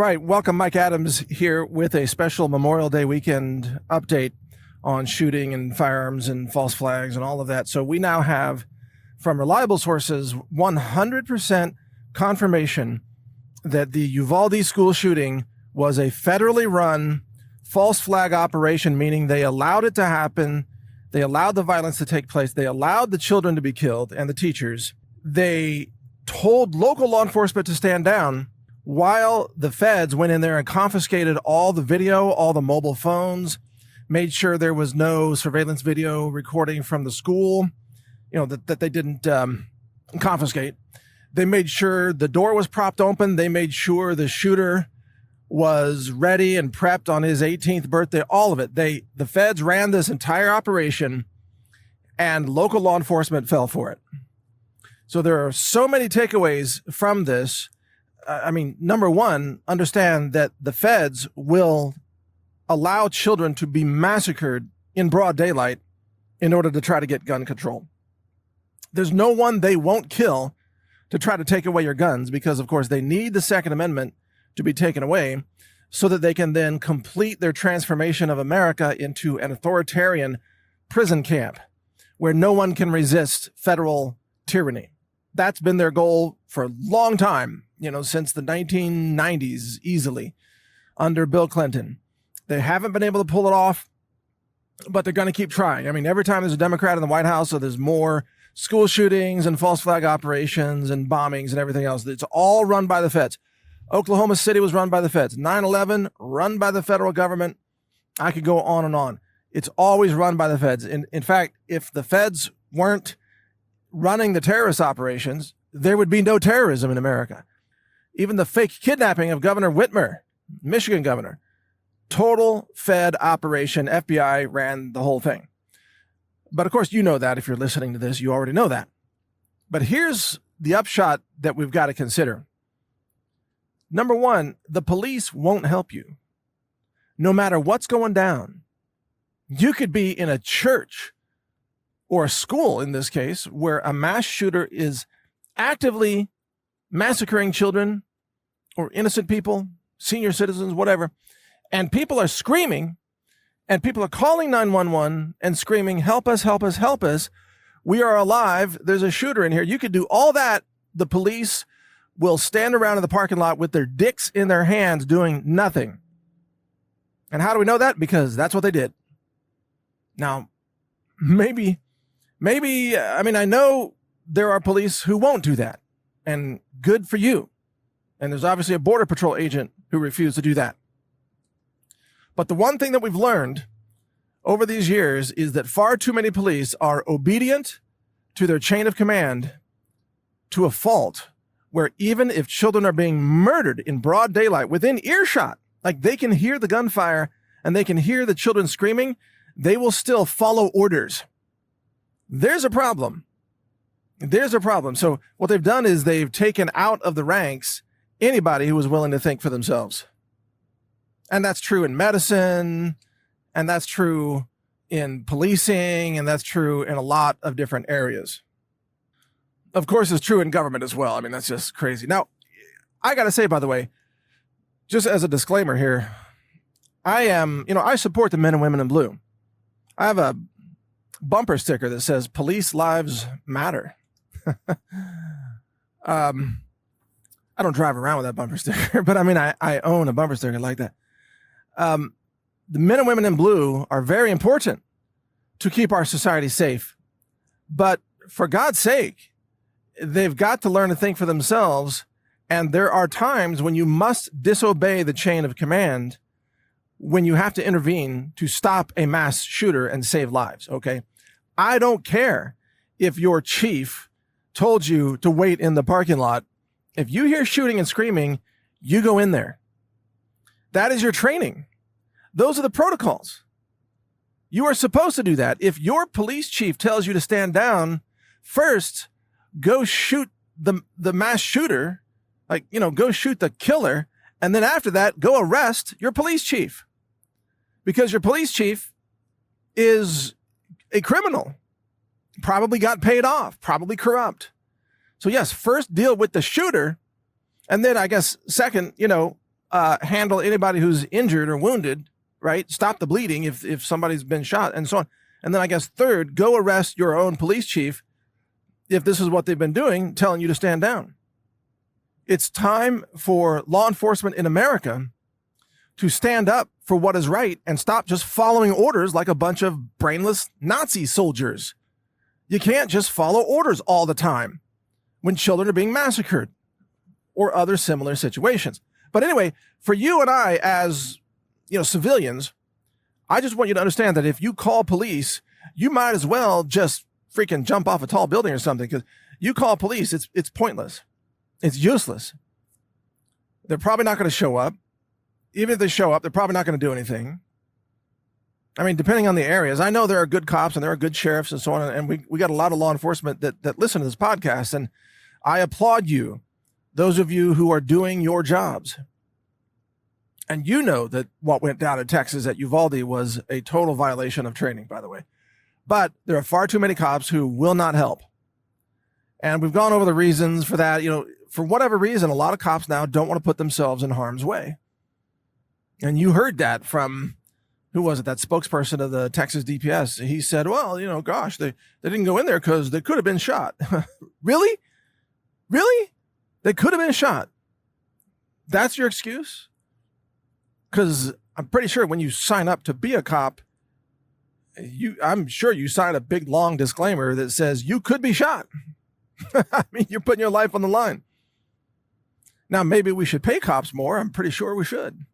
right. Welcome, Mike Adams here with a special Memorial Day weekend update on shooting and firearms and false flags and all of that. So we now have, from reliable sources, 100% confirmation that the Uvalde school shooting was a federally run false flag operation, meaning they allowed it to happen. They allowed the violence to take place. They allowed the children to be killed and the teachers. They told local law enforcement to stand down while the feds went in there and confiscated all the video, all the mobile phones, made sure there was no surveillance video recording from the school, that they didn't confiscate. They made sure the door was propped open. They made sure the shooter was ready and prepped on his 18th birthday, all of it. The feds ran this entire operation and local law enforcement fell for it. So there are so many takeaways from this. Number one, understand that the feds will allow children to be massacred in broad daylight in order to try to get gun control. There's no one they won't kill to try to take away your guns because, of course, they need the Second Amendment to be taken away so that they can then complete their transformation of America into an authoritarian prison camp where no one can resist federal tyranny. That's been their goal for a long time, since the 1990s, easily, under Bill Clinton. They haven't been able to pull it off, but they're going to keep trying. Every time there's a Democrat in the White House, so there's more school shootings and false flag operations and bombings and everything else. It's all run by the feds. Oklahoma City was run by the feds. 9/11, run by the federal government. I could go on and on. It's always run by the feds. In fact, if the feds weren't running the terrorist operations, there would be no terrorism in America. Even the fake kidnapping of Governor Whitmer, Michigan governor, total Fed operation. FBI ran the whole thing. But of course, you know that if you're listening to this, you already know that. But here's the upshot that we've got to consider. Number one, the police won't help you. No matter what's going down, you could be in a church or a school, in this case, where a mass shooter is actively massacring children or innocent people, senior citizens, whatever, and people are screaming, and people are calling 911 and screaming, help us, help us, help us. We are alive. There's a shooter in here. You could do all that. The police will stand around in the parking lot with their dicks in their hands doing nothing. And how do we know that? Because that's what they did. Now, maybe, I know there are police who won't do that, and good for you. And there's obviously a Border Patrol agent who refused to do that. But the one thing that we've learned over these years is that far too many police are obedient to their chain of command to a fault, where even if children are being murdered in broad daylight within earshot, like they can hear the gunfire and they can hear the children screaming, they will still follow orders. There's a problem. There's a problem. So what they've done is they've taken out of the ranks anybody who was willing to think for themselves. And that's true in medicine, and that's true in policing, and that's true in a lot of different areas. Of course, it's true in government as well. That's just crazy. Now, I got to say, by the way, just as a disclaimer here, I support the men and women in blue. I have a bumper sticker that says police lives matter. I don't drive around with that bumper sticker, but I own a bumper sticker like that. The men and women in blue are very important to keep our society safe. But for God's sake, they've got to learn to think for themselves. And there are times when you must disobey the chain of command, when you have to intervene to stop a mass shooter and save lives. Okay. I don't care if your chief told you to wait in the parking lot. If you hear shooting and screaming, you go in there. That is your training. Those are the protocols. You are supposed to do that. If your police chief tells you to stand down, first go shoot the mass shooter, go shoot the killer. And then after that, go arrest your police chief, because your police chief is a criminal, probably got paid off, probably corrupt. So yes, first deal with the shooter. And then I guess second, handle anybody who's injured or wounded, right? Stop the bleeding if somebody's been shot and so on. And then I guess third, go arrest your own police chief if this is what they've been doing, telling you to stand down. It's time for law enforcement in America to stand up for what is right and stop just following orders like a bunch of brainless Nazi soldiers. You can't just follow orders all the time when children are being massacred or other similar situations. But anyway, for you and I as, civilians, I just want you to understand that if you call police, you might as well just freaking jump off a tall building or something, because you call police, it's pointless. It's useless. They're probably not going to show up. Even if they show up, they're probably not going to do anything. I mean, depending on the areas. I know there are good cops and there are good sheriffs and so on, and we got a lot of law enforcement that listen to this podcast, and I applaud you, those of you who are doing your jobs. And you know that what went down in Texas at Uvalde was a total violation of training, by the way. But there are far too many cops who will not help. And we've gone over the reasons for that. For whatever reason, a lot of cops now don't want to put themselves in harm's way. And you heard that from, who was it, that spokesperson of the Texas DPS. He said, well, gosh, they didn't go in there because they could have been shot. Really? Really? They could have been shot. That's your excuse? Because I'm pretty sure when you sign up to be a cop, I'm sure you sign a big, long disclaimer that says you could be shot. I mean, you're putting your life on the line. Now, maybe we should pay cops more. I'm pretty sure we should.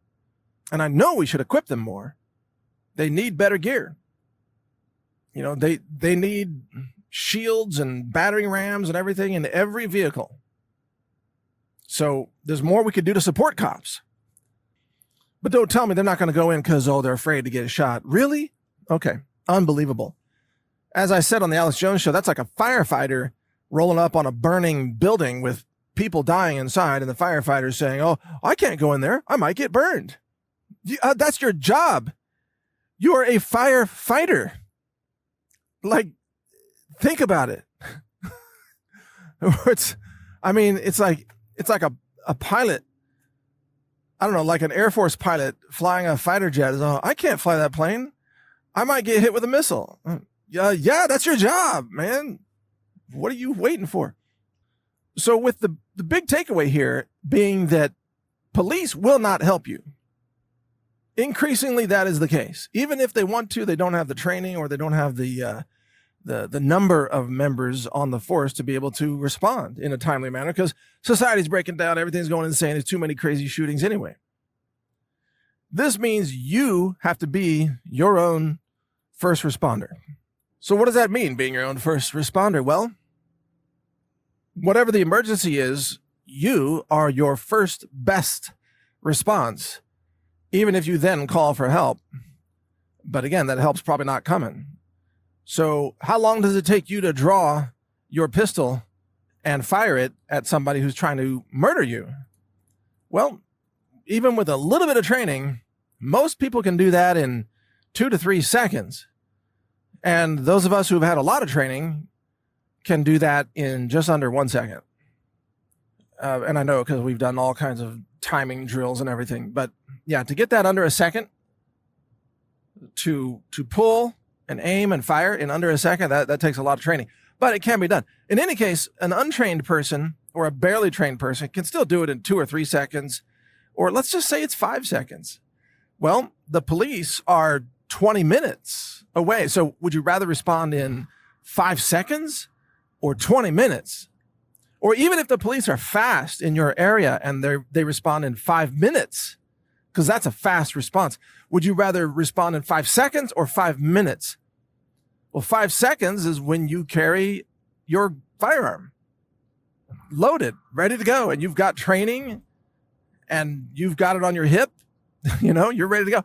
And I know we should equip them more. They need better gear. They need shields and battering rams and everything in every vehicle. So there's more we could do to support cops. But don't tell me they're not going to go in because, they're afraid to get shot. Really? Okay. Unbelievable. As I said on the Alex Jones Show, that's like a firefighter rolling up on a burning building with people dying inside, and the firefighter's saying, I can't go in there. I might get burned. That's your job. You are a firefighter. Like, think about it. It's like a pilot. I don't know, like an Air Force pilot flying a fighter jet. I can't fly that plane. I might get hit with a missile. Yeah, that's your job, man. What are you waiting for? So with the big takeaway here being that police will not help you. Increasingly, that is the case. Even if they want to, they don't have the training or they don't have the number of members on the force to be able to respond in a timely manner, because society's breaking down. Everything's going insane. There's too many crazy shootings anyway. This means you have to be your own first responder. So what does that mean, being your own first responder? Well, whatever the emergency is, you are your first best response, even if you then call for help. But again, that help's probably not coming. So how long does it take you to draw your pistol and fire it at somebody who's trying to murder you? Well, even with a little bit of training, most people can do that in 2 to 3 seconds. And those of us who've had a lot of training can do that in just under 1 second. And I know because we've done all kinds of timing drills and everything. But yeah, to get that under a second, to pull and aim and fire in under a second, that takes a lot of training. But it can be done. In any case, an untrained person or a barely trained person can still do it in 2 or 3 seconds. Or let's just say it's 5 seconds. Well, the police are 20 minutes away. So would you rather respond in 5 seconds or 20 minutes? Or even if the police are fast in your area and they respond in 5 minutes, because that's a fast response, would you rather respond in 5 seconds or 5 minutes? Well, 5 seconds is when you carry your firearm loaded, ready to go, and you've got training and you've got it on your hip, you're ready to go.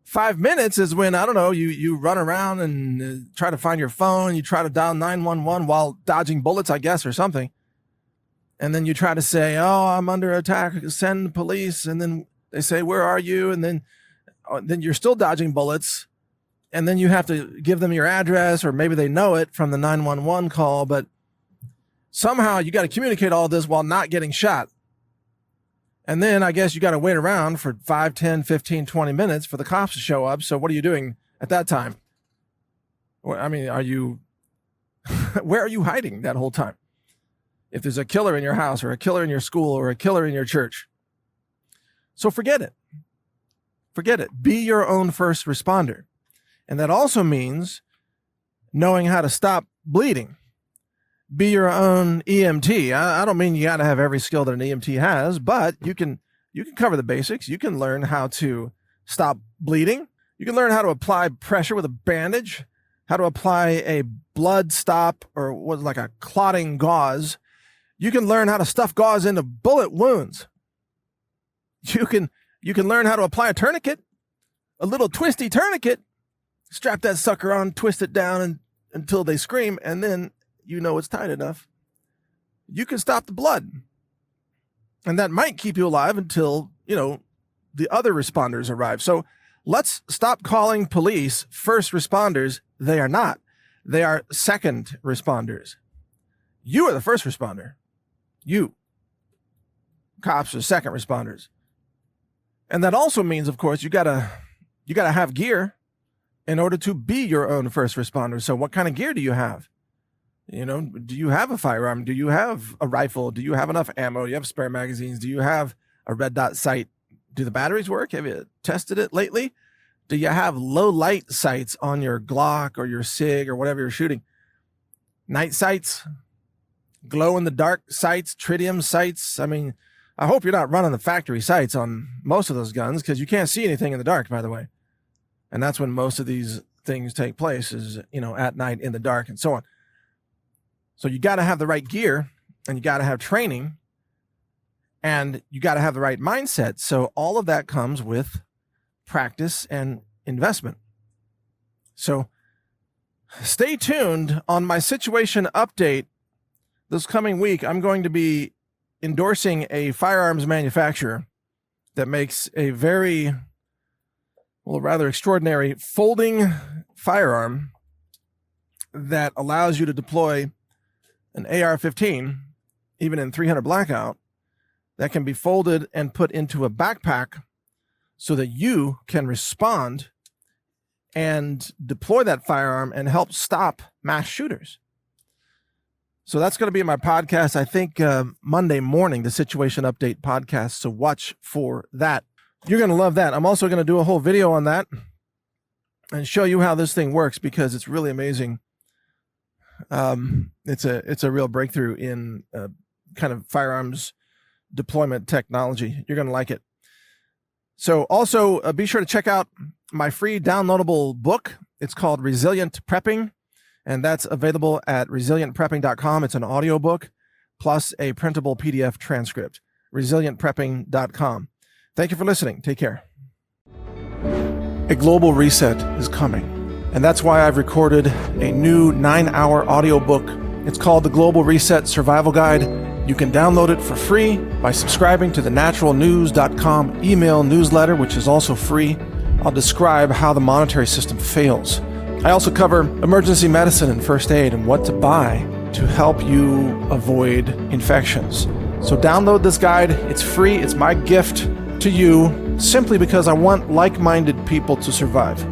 5 minutes is when, I don't know, you run around and try to find your phone, you try to dial 911 while dodging bullets, I guess, or something. And then you try to say, I'm under attack, send police. And then they say, where are you? And then you're still dodging bullets. And then you have to give them your address, or maybe they know it from the 911 call. But somehow you got to communicate all this while not getting shot. And then I guess you got to wait around for 5, 10, 15, 20 minutes for the cops to show up. So what are you doing at that time? I mean, are you, where are you hiding that whole time? If there's a killer in your house or a killer in your school or a killer in your church. So forget it. Forget it. Be your own first responder. And that also means knowing how to stop bleeding. Be your own EMT. I don't mean you got to have every skill that an EMT has, but you can cover the basics. You can learn how to stop bleeding. You can learn how to apply pressure with a bandage, how to apply a blood stop or what like a clotting gauze. You can learn how to stuff gauze into bullet wounds. You can learn how to apply a tourniquet, a little twisty tourniquet. Strap that sucker on, twist it down until they scream, and then you know it's tight enough. You can stop the blood. And that might keep you alive until, the other responders arrive. So let's stop calling police first responders. They are not. They are second responders. You are the first responder. You. Cops are second responders. And that also means, of course, you gotta have gear in order to be your own first responder. So what kind of gear do you have? Do you have a firearm? Do you have a rifle? Do you have enough ammo? Do you have spare magazines? Do you have a red dot sight? Do the batteries work? Have you tested it lately? Do you have low light sights on your Glock or your SIG or whatever you're shooting? Night sights, glow in the dark sights, tritium sights. I mean, I hope you're not running the factory sights on most of those guns because you can't see anything in the dark, by the way. And that's when most of these things take place is, at night in the dark and so on. So you got to have the right gear and you got to have training and you got to have the right mindset. So all of that comes with practice and investment. So stay tuned on my situation update this coming week. I'm going to be endorsing a firearms manufacturer that makes a rather extraordinary folding firearm that allows you to deploy an AR-15, even in 300 blackout, that can be folded and put into a backpack so that you can respond and deploy that firearm and help stop mass shooters. So that's going to be in my podcast, I think Monday morning, the Situation Update podcast. So watch for that. You're going to love that. I'm also going to do a whole video on that and show you how this thing works because it's really amazing. It's a real breakthrough in kind of firearms deployment technology. You're going to like it. So also be sure to check out my free downloadable book. It's called Resilient Prepping, and that's available at resilientprepping.com. It's an audiobook plus a printable PDF transcript. resilientprepping.com. Thank you for listening. Take care. A global reset is coming, and that's why I've recorded a new 9-hour audiobook. It's called The Global Reset Survival Guide. You can download it for free by subscribing to the naturalnews.com email newsletter, which is also free. I'll describe how the monetary system fails. I also cover emergency medicine and first aid and what to buy to help you avoid infections. So download this guide. It's free. It's my gift to you simply because I want like-minded people to survive.